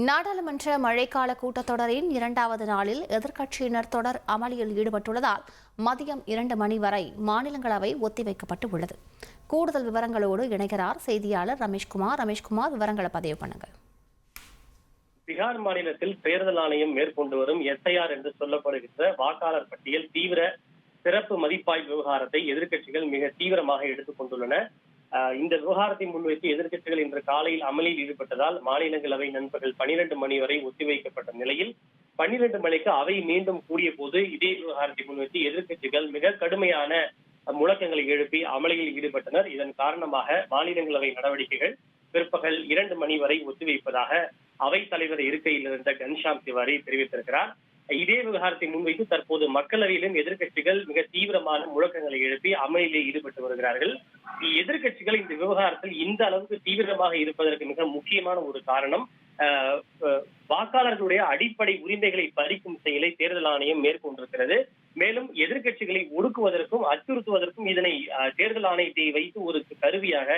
நாடாளுமன்ற மழைக்கால கூட்டத்தொடரின் இரண்டாவது நாளில் எதிர்க்கட்சியினர் தொடர் அமளியில் ஈடுபட்டுள்ளதால் மதியம் 2 மணி வரை மாநிலங்களவை ஒத்திவைக்கப்பட்டு உள்ளது. கூடுதல் விவரங்களோடு இணைகிறார் செய்தியாளர் ரமேஷ்குமார். விவரங்களை பதிவு பண்ணுங்க. பீகார் மாநிலத்தில் தேர்தல் ஆணையம் மேற்கொண்டு வரும் SIR என்று சொல்லப்படுகின்ற வாக்காளர் பட்டியல் தீவிர சிறப்பு மதிப்பாய்வு விவகாரத்தை எதிர்க்கட்சிகள் மிக தீவிரமாக எடுத்துக் கொண்டுள்ளன. இந்த விவகாரத்தை முன்வைத்து எதிர்க்கட்சிகள் இன்று காலையில் அமளியில் ஈடுபட்டதால் மாநிலங்களவை நண்பகல் 12 மணி வரை ஒத்திவைக்கப்பட்ட நிலையில் 12 மணிக்கு அவை மீண்டும் கூடிய போது இதே விவகாரத்தை முன்வைத்து எதிர்க்கட்சிகள் மிக கடுமையான முழக்கங்களை எழுப்பி அமளியில் ஈடுபட்டனர். இதன் காரணமாக மாநிலங்களவை நடவடிக்கைகள் பிற்பகல் 2 மணி வரை ஒத்திவைப்பதாக அவைத் தலைவர் இருக்கையில் இருந்த கன்ஷாம் திவாரி தெரிவித்திருக்கிறார். இதே விவகாரத்தை முன்வைத்து தற்போது மக்களவையிலும் எதிர்க்கட்சிகள் மிக தீவிரமான முழக்கங்களை எழுப்பி அமளியிலே ஈடுபட்டு வருகிறார்கள். எதிர்க்கட்சிகள் இந்த விவகாரத்தில் இந்த அளவுக்கு தீவிரமாக இருப்பதற்கு மிக முக்கியமான ஒரு காரணம் வாக்காளர்களுடைய அடிப்படை உரிமைகளை பறிக்கும் செயலை தேர்தல் ஆணையம் மேற்கொண்டிருக்கிறது. மேலும் எதிர்க்கட்சிகளை ஒடுக்குவதற்கும் அச்சுறுத்துவதற்கும் இதனை தேர்தல் ஆணையத்தை வைத்து ஒரு கருவியாக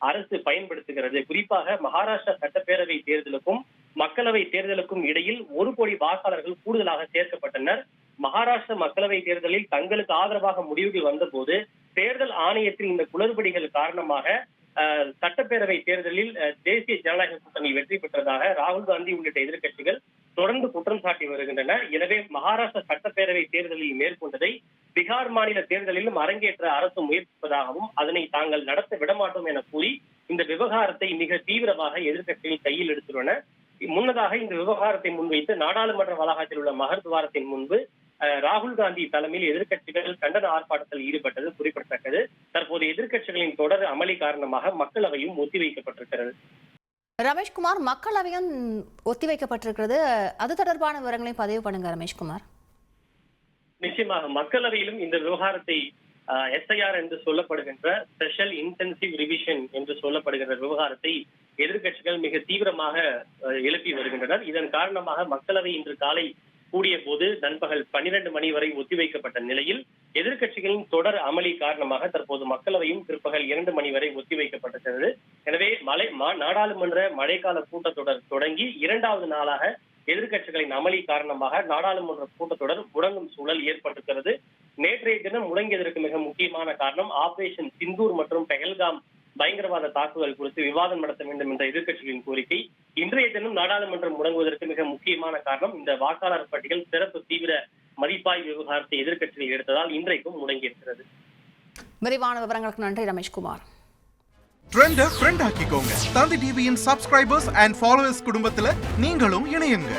அரசு பயன்படுத்துகிறது. குறிப்பாக மகாராஷ்டிரா சட்டப்பேரவை தேர்தலுக்கும் மக்களவை தேர்தலுக்கும் இடையில் 1 கோடி வாக்காளர்கள் கூடுதலாக சேர்க்கப்பட்டனர். மகாராஷ்டிரா மக்களவை தேர்தலில் தங்களுக்கு ஆதரவாக முடிவுகள் வந்த போது தேர்தல் ஆணையத்தில் இந்த குளறுபடிகள் காரணமாக சட்டப்பேரவை தேர்தலில் தேசிய ஜனநாயக கூட்டணி வெற்றி பெற்றதாக ராகுல் காந்தி உள்ளிட்ட எதிர்க்கட்சிகள் தொடர்ந்து குற்றம் சாட்டி வருகின்றன. எனவே மகாராஷ்டிரா சட்டப்பேரவை தேர்தலில் மேற்கொண்டதை பீகார் மாநில தேர்தலிலும் அரங்கேற்ற அரசு முயற்சிப்பதாகவும் அதனை தாங்கள் நடத்த விடமாட்டோம் என கூறி இந்த விவகாரத்தை மிக தீவிரமாக எதிர்க்கட்சிகள் கையில் எடுத்துள்ளன. முன்னதாக இந்த விவகாரத்தை முன்வைத்து நாடாளுமன்ற வளாகத்தில் உள்ள மகர்துவாரத்தின் முன்பு ராகுல் காந்தி தலைமையில் எதிர்க்கட்சிகள் கண்டன ஆர்ப்பாட்டத்தில் ஈடுபட்டது குறிப்பிடத்தக்கது. தற்போது எதிர்க்கட்சிகளின் தொடர் அமளி காரணமாக மக்களவையும் ஒத்திவைக்கப்பட்டிருக்கிறது. ரமேஷ்குமார், மக்களவையும் ஒத்திவைக்கப்பட்டிருக்கிறது, அது தொடர்பான விவரங்களையும் பதிவு பண்ணுங்க ரமேஷ்குமார். நிச்சயமாக மக்களவையிலும் இந்த விவகாரத்தை SIR என்று சொல்லப்படுகின்ற ஸ்பெஷல் இன்டென்சிவ் ரிவிஷன் என்று சொல்லப்படுகின்ற விவகாரத்தை எதிர்க்கட்சிகள் மிக தீவிரமாக எழுப்பி வருகின்றனர். இதன் காரணமாக மக்களவை இன்று காலை கூடிய போது நண்பகல் 12 மணி வரை ஒத்திவைக்கப்பட்ட நிலையில் எதிர்க்கட்சிகளின் தொடர் அமளி காரணமாக தற்போது மக்களவையும் பிற்பகல் 2 மணி வரை ஒத்திவைக்கப்பட்டிருக்கிறது. எனவே நாடாளுமன்ற மழைக்கால கூட்டத்தொடர் தொடங்கி 2வது நாளாக எதிர்க்கட்சிகளின் அமளி காரணமாக நாடாளுமன்ற கூட்டத்தொடர் முடங்கும் சூழல் ஏற்பட்டிருக்கிறது. நேற்றைய தினம் முடங்கியதற்கு மிக முக்கியமான காரணம் ஆபரேஷன் சிந்தூர் மற்றும் பெஹல்காம் பயங்கரவாத தாக்குதல் குறித்து விவாதம் நடத்த வேண்டும் என்ற எதிர்க்கட்சிகளின் கோரிக்கை. இன்றைய தினம் நாடாளுமன்றம் முடங்குவதற்கு மிக முக்கியமான காரணம் இந்த வாக்காளர் பட்டியல் சிறப்பு தீவிர மதிப்பாய்வு விவகாரத்தை எதிர்க்கட்சிகள் எடுத்ததால் இன்றைக்கும் முடங்கியிருக்கிறது. விரிவான விவரங்களுக்கு நன்றி ரமேஷ்குமார். ட்ரெண்டை ஃப்ரெண்ட் ஆக்கிக்கோங்க. தந்தி டிவியின் சப்ஸ்கிரைபர்ஸ் அண்ட் ஃபாலோவர்ஸ் குடும்பத்துல நீங்களும் இணையுங்க.